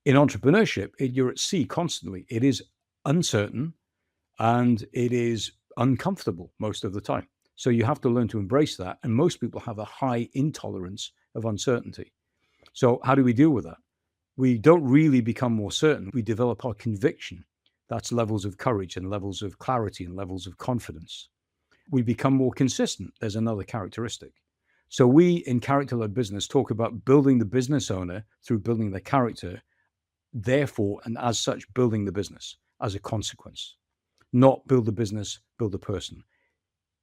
In entrepreneurship, you're at sea constantly. It is uncertain and it is uncomfortable most of the time. So you have to learn to embrace that. And most people have a high intolerance of uncertainty. So how do we deal with that? We don't really become more certain. We develop our conviction. That's levels of courage and levels of clarity and levels of confidence. We become more consistent. There's another characteristic. So we in character-led business talk about building the business owner through building the character, therefore, and as such, building the business as a consequence. Not build the business, build the person.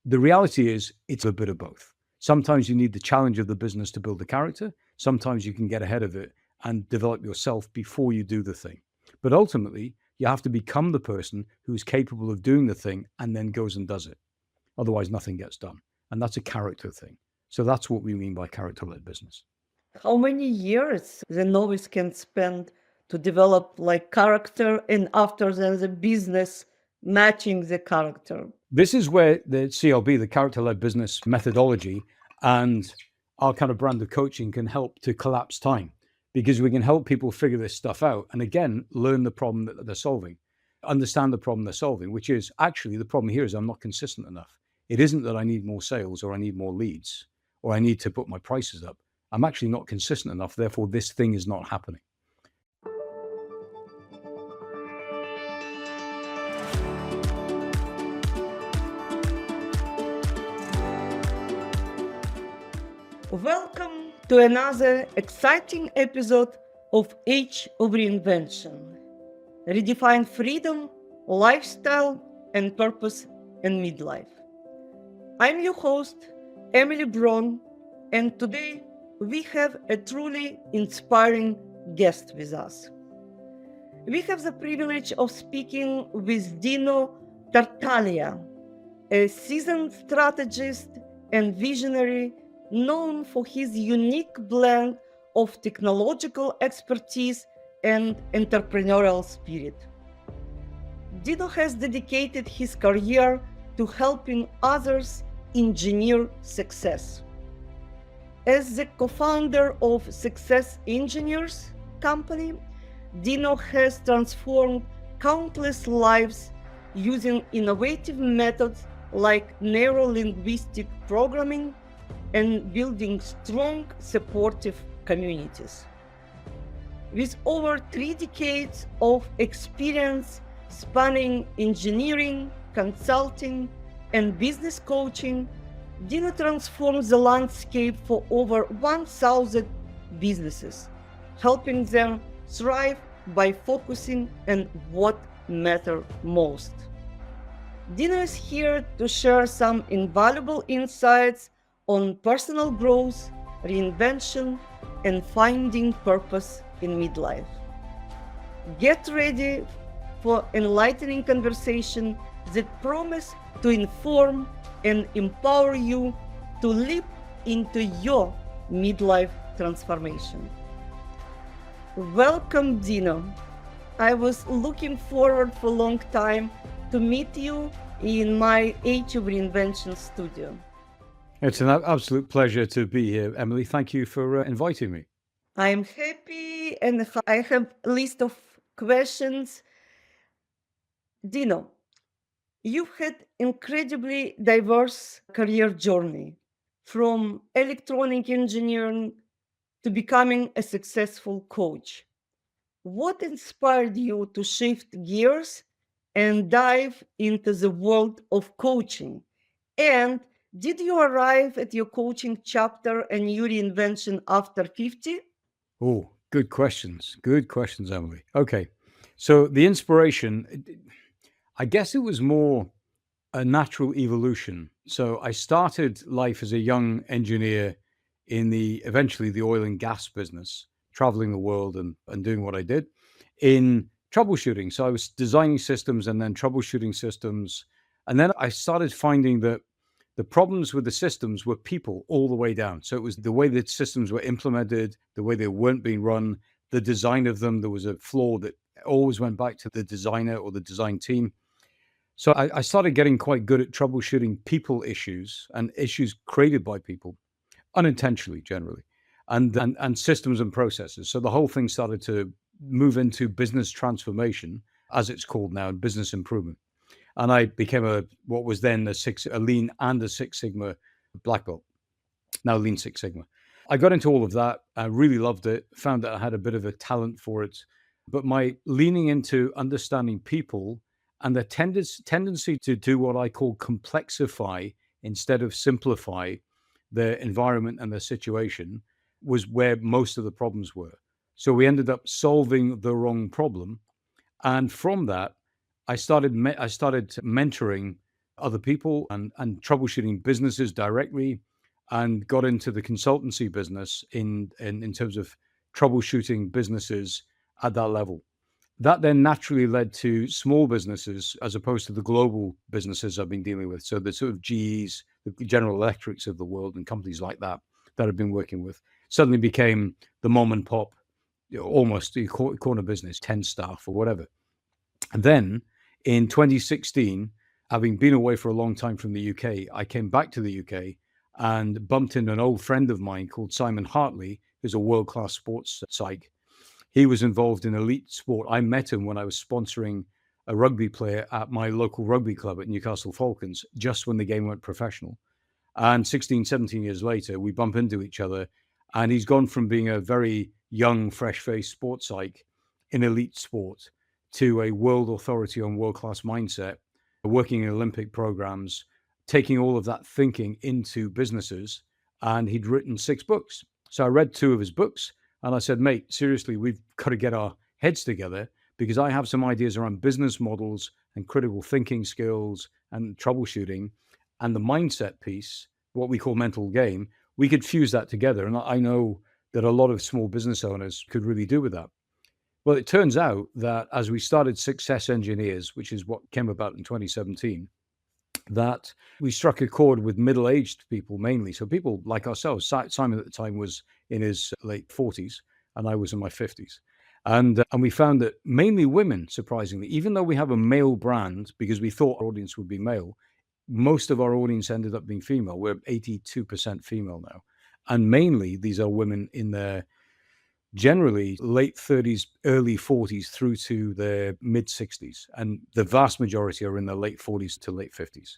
The reality is it's a bit of both. Sometimes you need the challenge of the business to build the character. Sometimes you can get ahead of it and develop yourself before you do the thing. But ultimately, you have to become the person who's capable of doing the thing and then goes and does it. Otherwise, nothing gets done. And that's a character thing. So that's what we mean by character-led business. How many years the novice can spend to develop like character and after then the business matching the character? This is where the CLB, the character-led business methodology, and our kind of brand of coaching can help to collapse time, because we can help people figure this stuff out and again, learn the problem that they're solving, understand the problem they're solving, which is actually the problem here is I'm not consistent enough. It isn't that I need more sales or I need more leads or I need to put my prices up. I'm actually not consistent enough. Therefore, this thing is not happening. Welcome to another exciting episode of Age of Reinvention. Redefine freedom, lifestyle, and purpose in midlife. I'm your host, Emily Bron, and today we have a truly inspiring guest with us. We have the privilege of speaking with Dino Tartaglia, a seasoned strategist and visionary known for his unique blend of technological expertise and entrepreneurial spirit. Dino has dedicated his career to helping others engineer success. As the co-founder of Success Engineers company, Dino has transformed countless lives using innovative methods like neuro-linguistic programming and building strong, supportive communities. With over 3 decades of experience spanning engineering, consulting, and business coaching, Dino transforms the landscape for over 1,000 businesses, helping them thrive by focusing on what matters most. Dino is here to share some invaluable insights on personal growth, reinvention, and finding purpose in midlife. Get ready for enlightening conversation that promise to inform and empower you to leap into your midlife transformation. Welcome, Dino. I was looking forward for a long time to meet you in my Age of Reinvention studio. It's an absolute pleasure to be here, Emily. Thank you for inviting me. I am happy and I have a list of questions. Dino, you've had incredibly diverse career journey from electronic engineering to becoming a successful coach. What inspired you to shift gears and dive into the world of coaching? And did you arrive at your coaching chapter and your reinvention after 50? Oh, good questions. Good questions, Emily. Okay. So the inspiration, I guess it was more a natural evolution. So I started life as a young engineer in eventually the oil and gas business, traveling the world and doing what I did in troubleshooting. So I was designing systems and then troubleshooting systems. And then I started finding that the problems with the systems were people all the way down. So it was the way that systems were implemented, the way they weren't being run, the design of them. There was a flaw that always went back to the designer or the design team. So I started getting quite good at troubleshooting people issues and issues created by people, unintentionally generally, and systems and processes. So the whole thing started to move into business transformation, as it's called now, business improvement. And I became what was then a Lean and a Six Sigma black belt, now Lean Six Sigma. I got into all of that. I really loved it, found that I had a bit of a talent for it. But my leaning into understanding people and the tendency to do what I call complexify instead of simplify the environment and the situation was where most of the problems were. So we ended up solving the wrong problem. And from that, I started mentoring other people and troubleshooting businesses directly, and got into the consultancy business in terms of troubleshooting businesses at that level. That then naturally led to small businesses as opposed to the global businesses I've been dealing with. So the sort of GEs, the General Electrics of the world, and companies like that that I've been working with suddenly became the mom and pop, almost the corner business, 10 staff or whatever. And then in 2016, having been away for a long time from the UK, I came back to the UK and bumped into an old friend of mine called Simon Hartley, who's a world-class sports psych. He was involved in elite sport. I met him when I was sponsoring a rugby player at my local rugby club at Newcastle Falcons, just when the game went professional. And 16, 17 years later, we bump into each other, and he's gone from being a very young, fresh-faced sports psych in elite sport to a world authority on world-class mindset, working in Olympic programs, taking all of that thinking into businesses. And he'd written 6 books. So I read 2 of his books, and I said, mate, seriously, we've got to get our heads together, because I have some ideas around business models and critical thinking skills and troubleshooting and the mindset piece, what we call mental game. We could fuse that together. And I know that a lot of small business owners could really do with that. Well, it turns out that as we started Success Engineers, which is what came about in 2017, that we struck a chord with middle-aged people mainly. So people like ourselves. Simon at the time was in his late 40s, and I was in my 50s. And we found that mainly women, surprisingly, even though we have a male brand, because we thought our audience would be male, most of our audience ended up being female. We're 82% female now. And mainly these are women in their generally late 30s, early 40s through to their mid 60s. And the vast majority are in their late 40s to late 50s.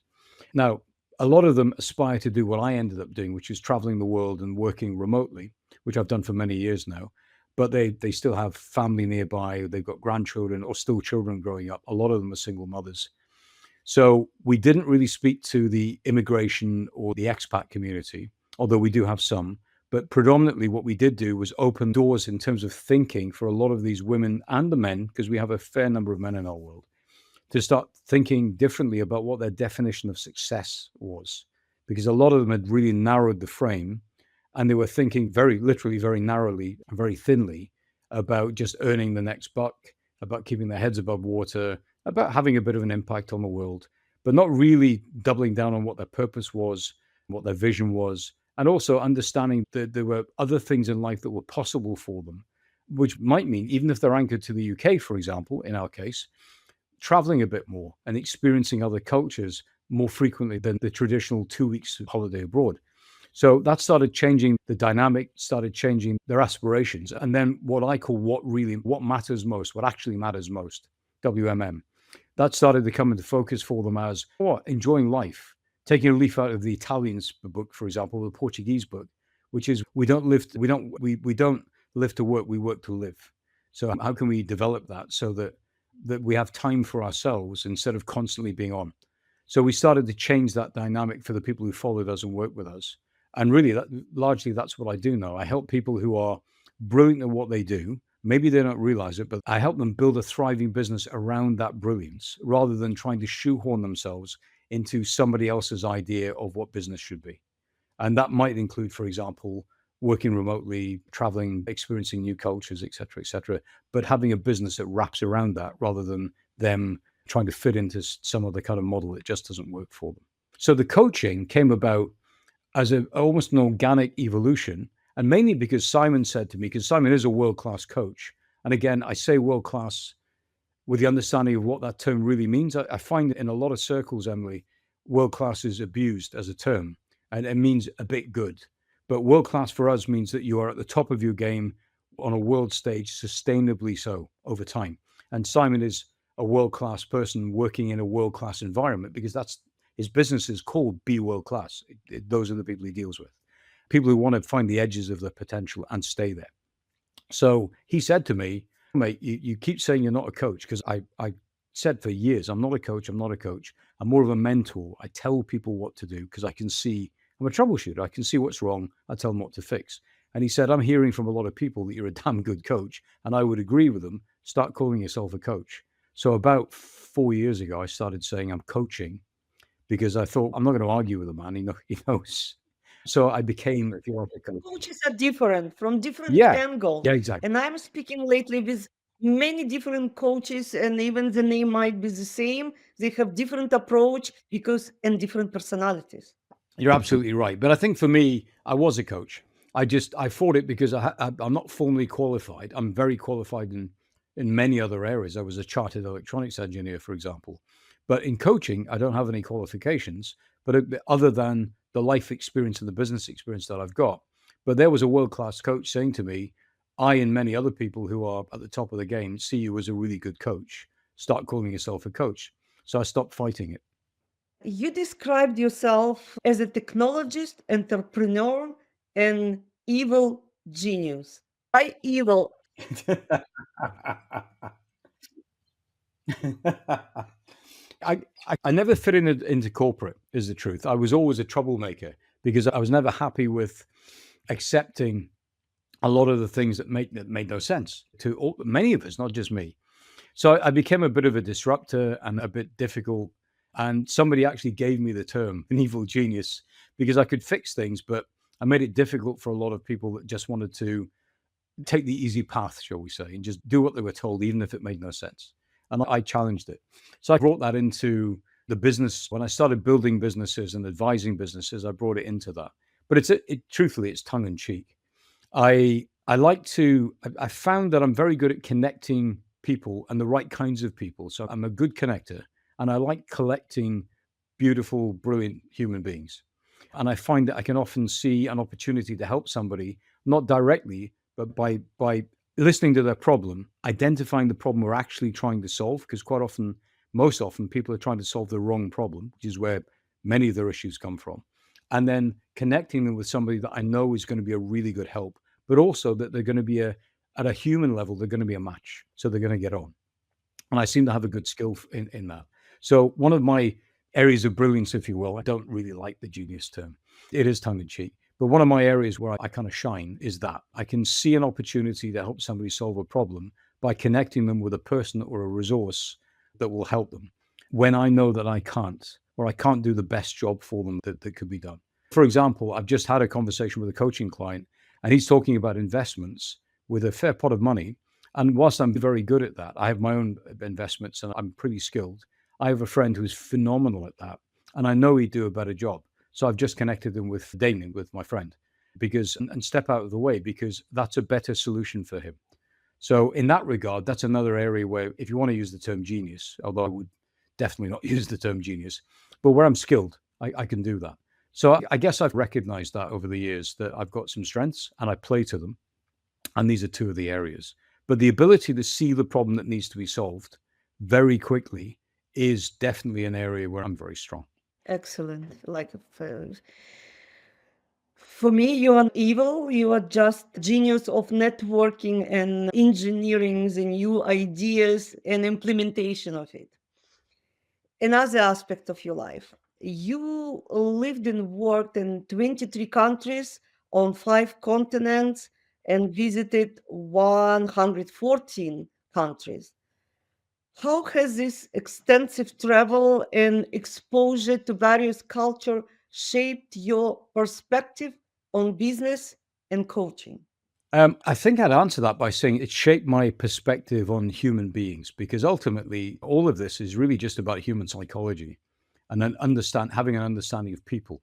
Now, a lot of them aspire to do what I ended up doing, which is traveling the world and working remotely, which I've done for many years now. But they still have family nearby. They've got grandchildren or still children growing up. A lot of them are single mothers. So we didn't really speak to the immigration or the expat community, although we do have some. But predominantly what we did do was open doors in terms of thinking for a lot of these women and the men, because we have a fair number of men in our world, to start thinking differently about what their definition of success was. Because a lot of them had really narrowed the frame, and they were thinking very literally, very narrowly, very thinly about just earning the next buck, about keeping their heads above water, about having a bit of an impact on the world, but not really doubling down on what their purpose was, what their vision was, and also understanding that there were other things in life that were possible for them, which might mean, even if they're anchored to the UK, for example, in our case, traveling a bit more and experiencing other cultures more frequently than the traditional 2 weeks holiday abroad. So that started changing the dynamic, started changing their aspirations. And then what I call what matters most, what actually matters most, WMM. That started to come into focus for them as enjoying life, taking a leaf out of the Italian book, for example, the Portuguese book, which is we don't live to work, we work to live. So how can we develop that so that we have time for ourselves instead of constantly being on? So we started to change that dynamic for the people who followed us and worked with us. And really, largely that's what I do now. I help people who are brilliant at what they do. Maybe they don't realize it, but I help them build a thriving business around that brilliance rather than trying to shoehorn themselves into somebody else's idea of what business should be. And that might include, for example, working remotely, traveling, experiencing new cultures, et cetera, but having a business that wraps around that rather than them trying to fit into some other kind of model that just doesn't work for them. So the coaching came about as almost an organic evolution, and mainly because Simon said to me, because Simon is a world-class coach. And again, I say world-class with the understanding of what that term really means. I find in a lot of circles, Emily, world-class is abused as a term, and it means a bit good. But world-class for us means that you are at the top of your game on a world stage sustainably so over time. And Simon is a world-class person working in a world-class environment because that's his business is called Be World Class. Those are the people he deals with. People who want to find the edges of their potential and stay there. So he said to me, mate, you keep saying you're not a coach because I said for years, I'm not a coach. I'm not a coach. I'm more of a mentor. I tell people what to do because I can see I'm a troubleshooter. I can see what's wrong. I tell them what to fix. And he said, I'm hearing from a lot of people that you're a damn good coach. And I would agree with them. Start calling yourself a coach. So about 4 years ago, I started saying I'm coaching because I thought I'm not going to argue with a man. He knows. So I became, if you want, a coach. Coaches are different from different Yeah. angles. Yeah, exactly. And I'm speaking lately with many different coaches, and even the name might be the same. They have different approach because and different personalities. You're absolutely right. But I think for me, I was a coach. I fought it because I'm not formally qualified. I'm very qualified in many other areas. I was a chartered electronics engineer, for example. But in coaching, I don't have any qualifications, other than the life experience and the business experience that I've got. But there was a world-class coach saying to me, I and many other people who are at the top of the game see you as a really good coach. Start calling yourself a coach. So I stopped fighting it. You described yourself as a technologist, entrepreneur, and evil genius. By evil, I, I never fit into corporate, is the truth. I was always a troublemaker because I was never happy with accepting a lot of the things that made no sense to many of us, not just me. So I became a bit of a disruptor and a bit difficult. And somebody actually gave me the term an evil genius because I could fix things, but I made it difficult for a lot of people that just wanted to take the easy path, shall we say, and just do what they were told, even if it made no sense. And I challenged it. So I brought that into the business. When I started building businesses and advising businesses, I brought it into that. But truthfully, it's tongue in cheek. I found that I'm very good at connecting people and the right kinds of people. So I'm a good connector and I like collecting beautiful, brilliant human beings. And I find that I can often see an opportunity to help somebody, not directly, but by listening to their problem, identifying the problem we're actually trying to solve, because most often, people are trying to solve the wrong problem, which is where many of their issues come from, and then connecting them with somebody that I know is going to be a really good help, but also that they're going to be at a human level, they're going to be a match, so they're going to get on. And I seem to have a good skill in that. So one of my areas of brilliance, if you will, I don't really like the genius term. It is tongue in cheek. But one of my areas where I kind of shine is that I can see an opportunity to help somebody solve a problem by connecting them with a person or a resource that will help them when I know that I can't, or I can't do the best job for them that could be done. For example, I've just had a conversation with a coaching client and he's talking about investments with a fair pot of money. And whilst I'm very good at that, I have my own investments and I'm pretty skilled. I have a friend who's phenomenal at that. And I know he'd do a better job. So I've just connected him with Damien, with my friend, and step out of the way because that's a better solution for him. So in that regard, that's another area where if you want to use the term genius, although I would definitely not use the term genius, but where I'm skilled, I can do that. So I guess I've recognized that over the years that I've got some strengths and I play to them. And these are two of the areas. But the ability to see the problem that needs to be solved very quickly is definitely an area where I'm very strong. excellent. For me, you are evil. You are just genius of networking and engineering the new ideas and implementation of it. Another aspect of your life. You lived and worked in 23 countries on 5 continents and visited 114 countries. How has this extensive travel and exposure to various cultures shaped your perspective on business and coaching? I think I'd answer that by saying it shaped my perspective on human beings because ultimately all of this is really just about human psychology and then having an understanding of people.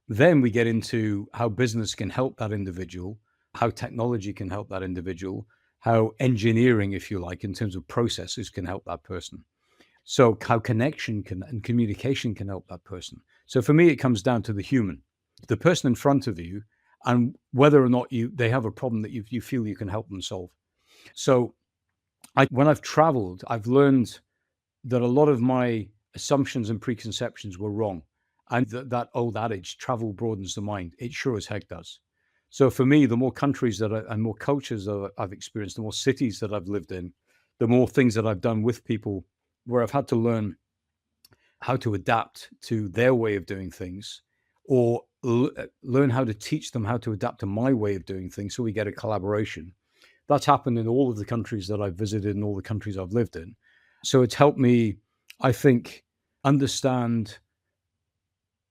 Then we get into how business can help that individual, how technology can help that individual, how engineering, if you like, in terms of processes can help that person. So how connection and communication can help that person. So for me, it comes down to the human, the person in front of you, and whether or not they have a problem that you feel you can help them solve. So when I've traveled, I've learned that a lot of my assumptions and preconceptions were wrong. And that old adage, travel broadens the mind, it sure as heck does. So for me, the more countries and more cultures that I've experienced, the more cities that I've lived in, the more things that I've done with people where I've had to learn how to adapt to their way of doing things, or learn how to teach them how to adapt to my way of doing things, so we get a collaboration. That's happened in all of the countries that I've visited and all the countries I've lived in. So it's helped me, I think, understand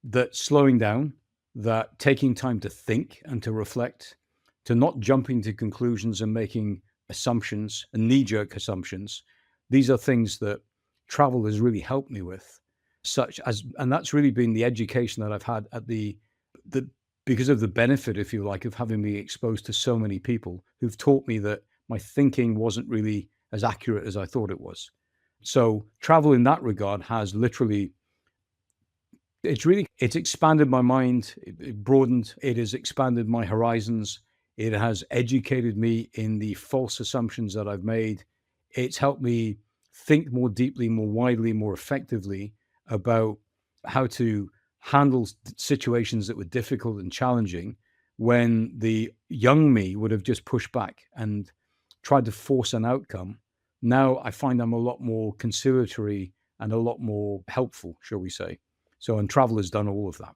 that slowing down, that taking time to think and to reflect, to not jumping to conclusions and making assumptions and knee-jerk assumptions. These are things that travel has really helped me with, and that's really been the education that I've had at the because of the benefit, if you like, of having me exposed to so many people who've taught me that my thinking wasn't really as accurate as I thought it was. So travel in that regard has literally, it's expanded my mind, it broadened, it has expanded my horizons, it has educated me in the false assumptions that I've made. It's helped me think more deeply, more widely, more effectively about how to handle situations that were difficult and challenging, when the young me would have just pushed back and tried to force an outcome. Now I find I'm a lot more conciliatory and a lot more helpful, shall we say. So, and travel has done all of that.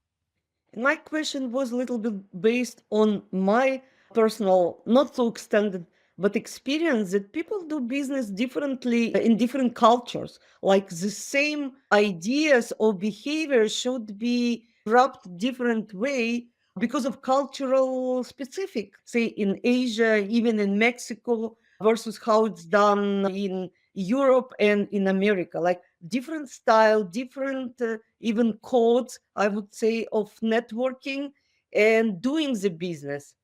My question was a little bit based on my personal, not so extended, but experience that people do business differently in different cultures. Like the same ideas or behavior should be wrapped different way because of cultural specific, say in Asia, even in Mexico, versus how it's done in Europe and in America. Like different style, different even codes, I would say, of networking and doing the business.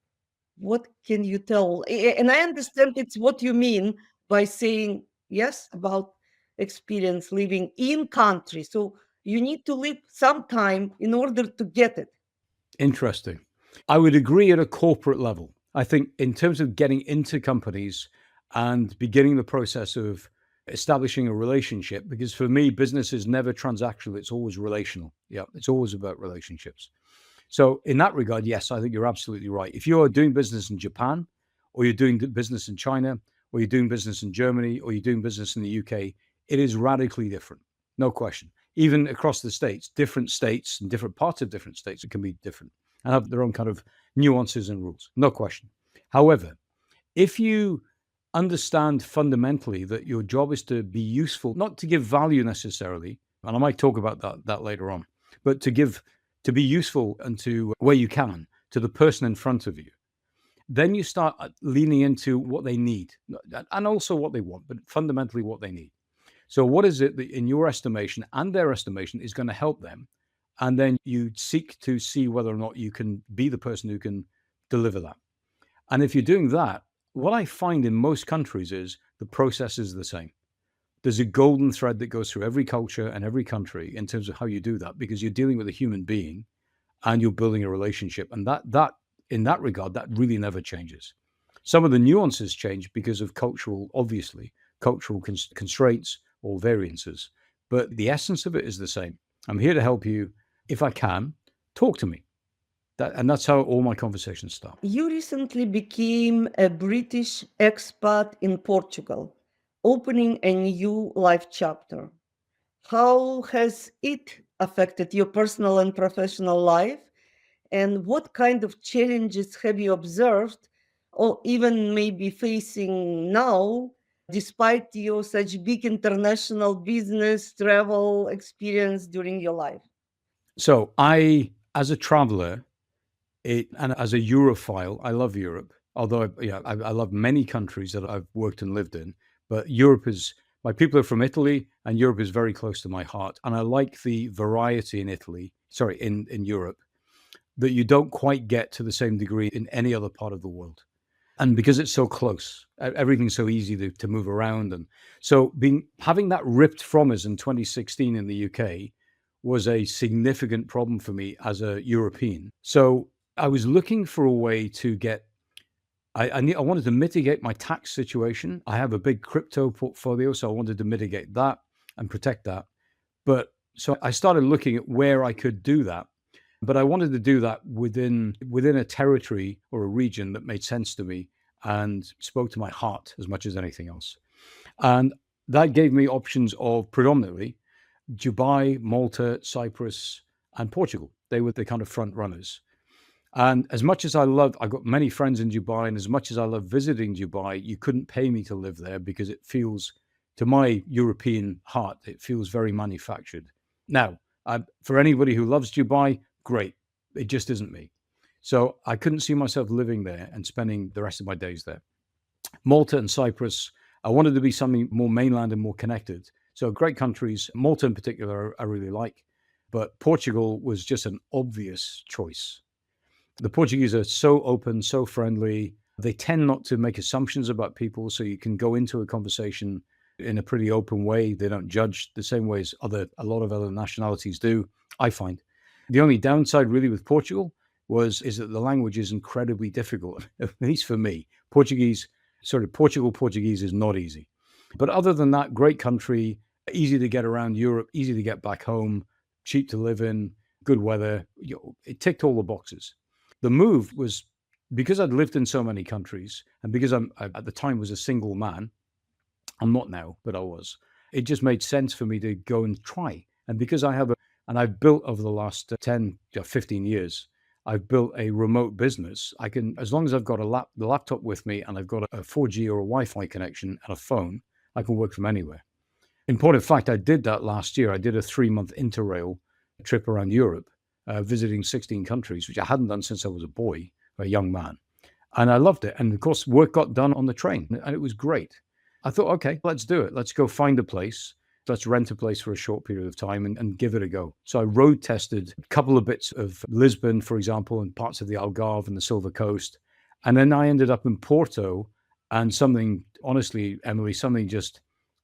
What can you tell? And I understand it's what you mean by saying yes about experience living in country. So you need to live some time in order to get it. Interesting. I would agree at a corporate level. I think in terms of getting into companies and beginning the process of establishing a relationship, because for me, business is never transactional, it's always relational. Yeah, it's always about relationships. So in that regard, yes, I think you're absolutely right. If you're doing business in Japan, or you're doing business in China, or you're doing business in Germany, or you're doing business in the UK, it is radically different. No question. Even across the states and different parts of different states, it can be different and have their own kind of nuances and rules. No question. However, if you understand fundamentally that your job is to be useful, not to give value necessarily, and I might talk about that later on, but to be useful and to where you can to the person in front of you, then you start leaning into what they need and also what they want, but fundamentally what they need. So what is it that in your estimation and their estimation is going to help them? And then you seek to see whether or not you can be the person who can deliver that. And if you're doing that, what I find in most countries is the process is the same. There's a golden thread that goes through every culture and every country in terms of how you do that, because you're dealing with a human being and you're building a relationship. And that in that regard, that really never changes. Some of the nuances change because of obviously, cultural constraints or variances, but the essence of it is the same. I'm here to help you. If I can, talk to me. And that's how all my conversations start. You recently became a British expat in Portugal, opening a new life chapter. How has it affected your personal and professional life? And what kind of challenges have you observed or even maybe facing now, despite your such big international business travel experience during your life? So as a traveler, and as a Europhile, I love Europe. Although I love many countries that I've worked and lived in, but Europe is, my people are from Italy, and Europe is very close to my heart. And I like the variety in Europe, that you don't quite get to the same degree in any other part of the world. And because it's so close, everything's so easy to move around. And so having that ripped from us in 2016 in the UK was a significant problem for me as a European. So I was looking for a way to get. I wanted to mitigate my tax situation. I have a big crypto portfolio, so I wanted to mitigate that and protect that. But so I started looking at where I could do that. But I wanted to do that within a territory or a region that made sense to me and spoke to my heart as much as anything else. And that gave me options of predominantly Dubai, Malta, Cyprus, and Portugal. They were the kind of front runners. And as much as I've got many friends in Dubai, and as much as I love visiting Dubai, you couldn't pay me to live there because it feels, to my European heart, it feels very manufactured. Now, for anybody who loves Dubai, great. It just isn't me. So I couldn't see myself living there and spending the rest of my days there. Malta and Cyprus, I wanted to be something more mainland and more connected. So great countries. Malta in particular, I really like. But Portugal was just an obvious choice. The Portuguese are so open, so friendly. They tend not to make assumptions about people, so you can go into a conversation in a pretty open way. They don't judge the same way as a lot of other nationalities do, I find. The only downside really with Portugal is that the language is incredibly difficult, at least for me. Portuguese is not easy. But other than that, great country, easy to get around Europe, easy to get back home, cheap to live in, good weather. It ticked all the boxes. The move was because I'd lived in so many countries and because I at the time was a single man. I'm not now, but I was. It just made sense for me to go and try. And because I've built over the last 10 to 15 years, I've built a remote business. I can, as long as I've got the laptop with me and I've got a 4G or a Wi-Fi connection and a phone, I can work from anywhere. In point of fact, I did that last year. I did a 3-month interrail trip around Europe, visiting 16 countries, which I hadn't done since I was a boy, a young man. And I loved it. And of course, work got done on the train and it was great. I thought, okay, let's do it. Let's go find a place. Let's rent a place for a short period of time and give it a go. So I road tested a couple of bits of Lisbon, for example, and parts of the Algarve and the Silver Coast. And then I ended up in Porto and honestly, Emily, something just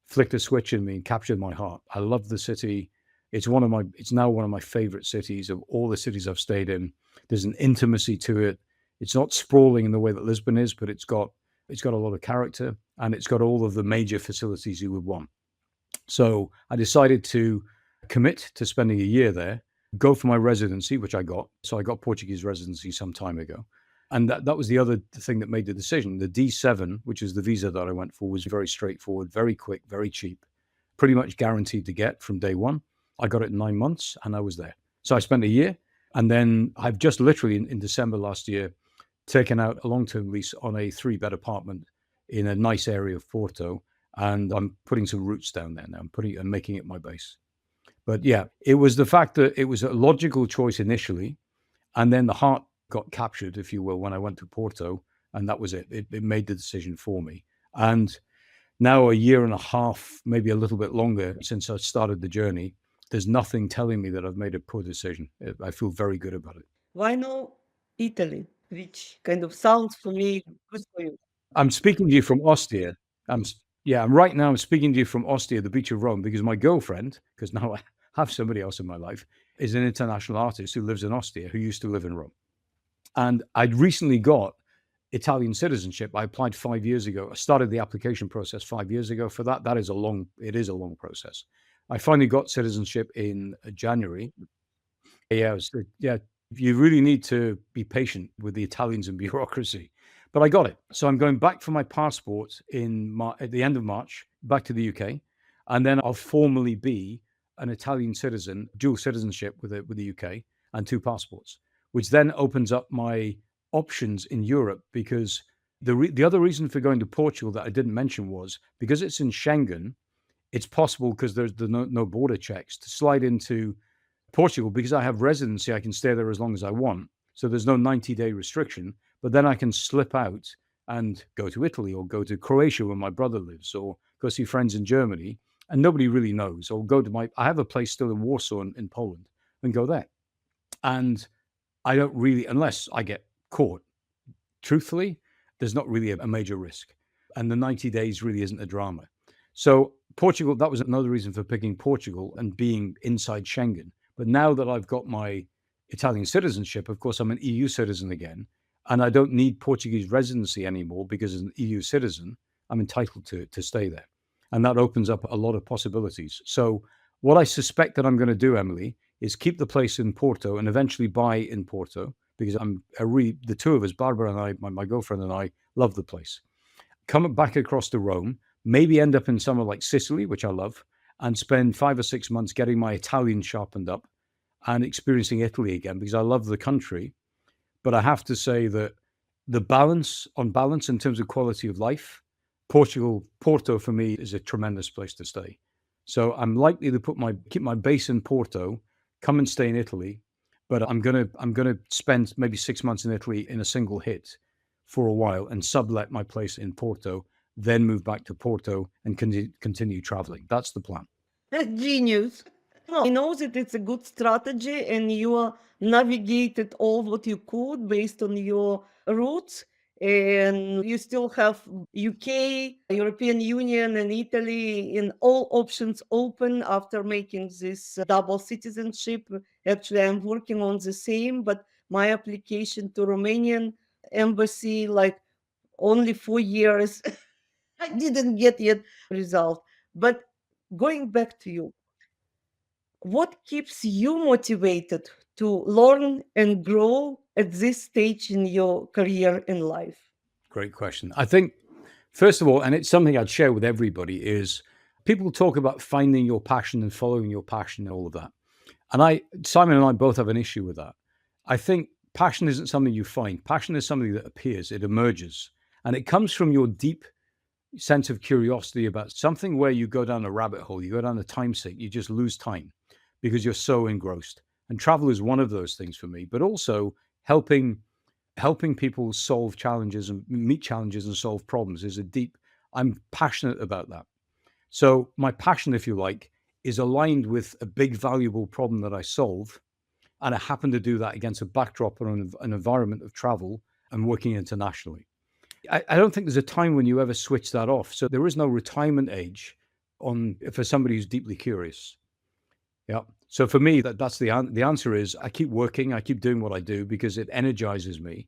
flicked a switch in me and captured my heart. I love the city. It's now one of my favorite cities of all the cities I've stayed in. There's an intimacy to it. It's not sprawling in the way that Lisbon is, but it's got a lot of character and it's got all of the major facilities you would want. So I decided to commit to spending a year there, go for my residency, which I got. So I got Portuguese residency some time ago. And that was the other thing that made the decision. The D7, which is the visa that I went for, was very straightforward, very quick, very cheap, pretty much guaranteed to get from day one. I got it in 9 months and I was there. So I spent a year. And then I've just literally in December last year taken out a long-term lease on a 3-bed apartment in a nice area of Porto. And I'm putting some roots down there now. I'm making it my base. But yeah, it was the fact that it was a logical choice initially. And then the heart got captured, if you will, when I went to Porto. And that was it. It made the decision for me. And now a year and a half, maybe a little bit longer since I started the journey, there's nothing telling me that I've made a poor decision. I feel very good about it. Why no Italy, which kind of sounds for me good for you? I'm speaking to you from Ostia. Right now I'm speaking to you from Ostia, the beach of Rome, because my girlfriend, because now I have somebody else in my life, is an international artist who lives in Ostia, who used to live in Rome. And I'd recently got Italian citizenship. I applied 5 years ago. I started the application process 5 years ago for that. It is a long process. I finally got citizenship in January. Yeah, you really need to be patient with the Italians and bureaucracy. But I got it. So I'm going back for my passport at the end of March, back to the UK. And then I'll formally be an Italian citizen, dual citizenship with the UK and 2 passports, which then opens up my options in Europe because the other reason for going to Portugal that I didn't mention was because it's in Schengen, it's possible because there's no border checks to slide into Portugal. Because I have residency, I can stay there as long as I want. So there's no 90-day restriction, but then I can slip out and go to Italy or go to Croatia where my brother lives or go see friends in Germany and nobody really knows, or I have a place still in Warsaw in Poland and go there. And I don't really, unless I get caught, truthfully, there's not really a major risk. And the 90 days really isn't a drama. So Portugal, that was another reason for picking Portugal and being inside Schengen. But now that I've got my Italian citizenship, of course, I'm an EU citizen again, and I don't need Portuguese residency anymore because as an EU citizen, I'm entitled to stay there. And that opens up a lot of possibilities. So what I suspect that I'm going to do, Emily, is keep the place in Porto and eventually buy in Porto because the two of us, Barbara and I, my girlfriend and I, love the place. Come back across to Rome, maybe end up in somewhere like Sicily, which I love, and spend 5 or 6 months getting my Italian sharpened up and experiencing Italy again because I love the country. But I have to say that on balance in terms of quality of life, Porto for me is a tremendous place to stay. So I'm likely to keep my base in Porto, come and stay in Italy, but I'm gonna spend maybe 6 months in Italy in a single hit for a while and sublet my place in Porto, then move back to Porto and continue traveling. That's the plan. Genius. No, I know that it's a good strategy and you navigated all what you could based on your roots. And you still have UK, European Union, and Italy in all options open after making this double citizenship. Actually, I'm working on the same, but my application to Romanian embassy, like only 4 years, I didn't get yet result. But going back to you, what keeps you motivated to learn and grow at this stage in your career in life? Great question. I think, first of all, and it's something I'd share with everybody, is people talk about finding your passion and following your passion and all of that. And Simon and I both have an issue with that. I think passion isn't something you find. Passion is something that appears, it emerges, and it comes from your deep sense of curiosity about something where you go down a rabbit hole, you go down a time sink, you just lose time because you're so engrossed. And travel is one of those things for me, but also helping people solve challenges and meet challenges and solve problems I'm passionate about that. So my passion, if you like, is aligned with a big valuable problem that I solve. And I happen to do that against a backdrop or an environment of travel and working internationally. I don't think there's a time when you ever switch that off. So there is no retirement age for somebody who's deeply curious. Yeah. So for me, that's the answer is I keep working, I keep doing what I do because it energizes me.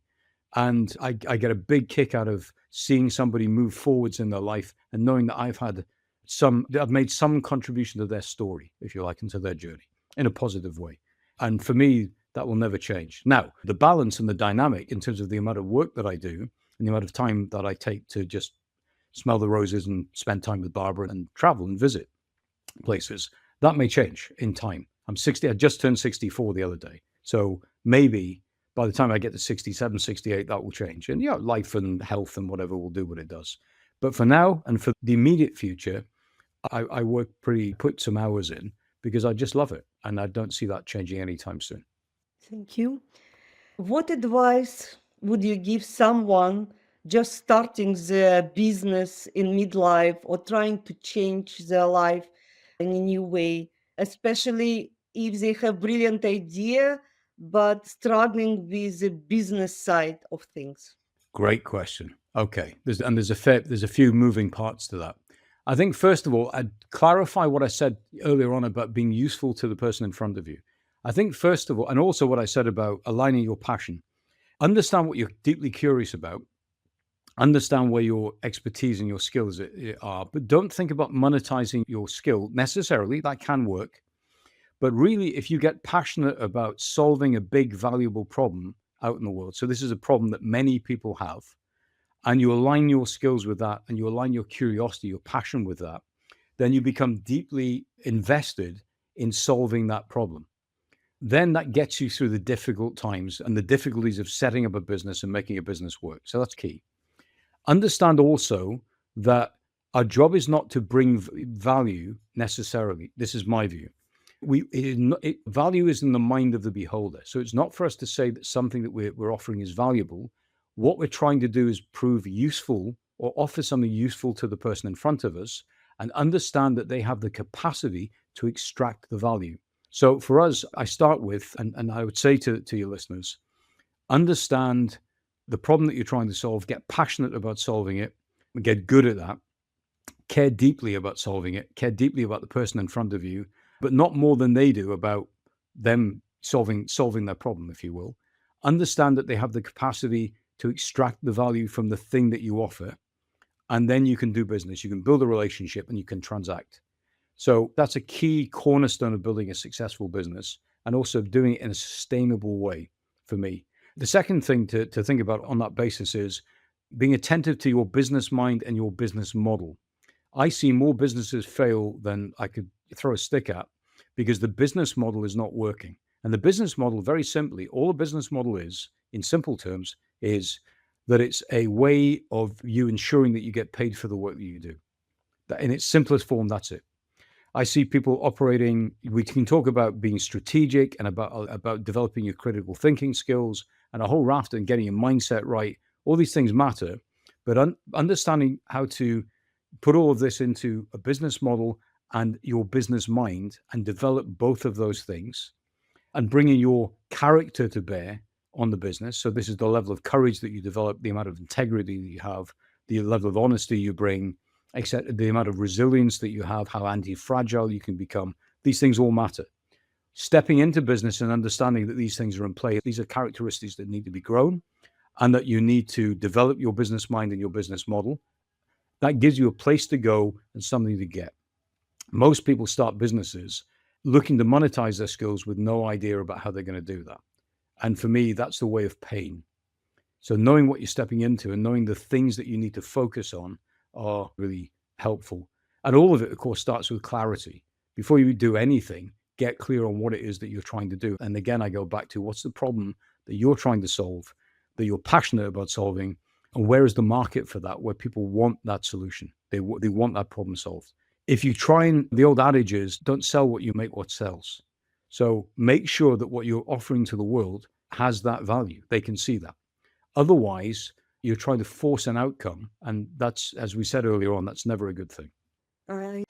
And I get a big kick out of seeing somebody move forwards in their life and knowing that I've made some contribution to their story, if you like, and to their journey in a positive way. And for me, that will never change. Now, the balance and the dynamic in terms of the amount of work that I do and the amount of time that I take to just smell the roses and spend time with Barbara and travel and visit places, that may change in time. I'm 60. I just turned 64 the other day. So maybe by the time I get to 67, 68, that will change. And life and health and whatever will do what it does. But for now and for the immediate future, I put some hours in because I just love it. And I don't see that changing anytime soon. Thank you. What advice would you give someone just starting the business in midlife or trying to change their life in a new way, especially if they have brilliant idea but struggling with the business side of things? Great question. Okay. There's a few moving parts to that. I think first of all, I'd clarify what I said earlier on about being useful to the person in front of you. I think first of all, and also what I said about aligning your passion, understand what you're deeply curious about, understand where your expertise and your skills are, but don't think about monetizing your skill necessarily. That can work. But really, if you get passionate about solving a big, valuable problem out in the world, so this is a problem that many people have, and you align your skills with that, and you align your curiosity, your passion with that, then you become deeply invested in solving that problem. Then that gets you through the difficult times and the difficulties of setting up a business and making a business work. So that's key. Understand also that our job is not to bring value necessarily. This is my view. Value is in the mind of the beholder. So it's not for us to say that something that we're offering is valuable. What we're trying to do is prove useful or offer something useful to the person in front of us and understand that they have the capacity to extract the value. So for us, I start with, and I would say to your listeners, understand the problem that you're trying to solve, get passionate about solving it, and get good at that, care deeply about solving it, care deeply about the person in front of you, but not more than they do about them solving their problem, if you will. Understand that they have the capacity to extract the value from the thing that you offer, and then you can do business. You can build a relationship and you can transact. So that's a key cornerstone of building a successful business, and also doing it in a sustainable way for me. The second thing to think about on that basis is being attentive to your business mind and your business model. I see more businesses fail than I could throw a stick at because the business model is not working. And the business model, very simply, all a business model is, in simple terms, is that it's a way of you ensuring that you get paid for the work that you do. That in its simplest form, that's it. I see people operating. We can talk about being strategic and about developing your critical thinking skills and a whole raft and getting your mindset right. All these things matter, but understanding how to put all of this into a business model and your business mind and develop both of those things and bringing your character to bear on the business. So this is the level of courage that you develop, the amount of integrity that you have, the level of honesty you bring, except the amount of resilience that you have, how anti-fragile you can become. These things all matter. Stepping into business and understanding that these things are in play, these are characteristics that need to be grown, and that you need to develop your business mind and your business model. That gives you a place to go and something to get. Most people start businesses looking to monetize their skills with no idea about how they're going to do that. And for me, that's the way of pain. So knowing what you're stepping into and knowing the things that you need to focus on are really helpful. And all of it, of course, starts with clarity. Before you do anything, get clear on what it is that you're trying to do. And again, I go back to what's the problem that you're trying to solve, that you're passionate about solving, and where is the market for that, where people want that solution. They want that problem solved. If you try and, the old adage is, don't sell what you make what sells. So make sure that what you're offering to the world has that value. They can see that. Otherwise, you're trying to force an outcome. And that's, as we said earlier on, that's never a good thing. I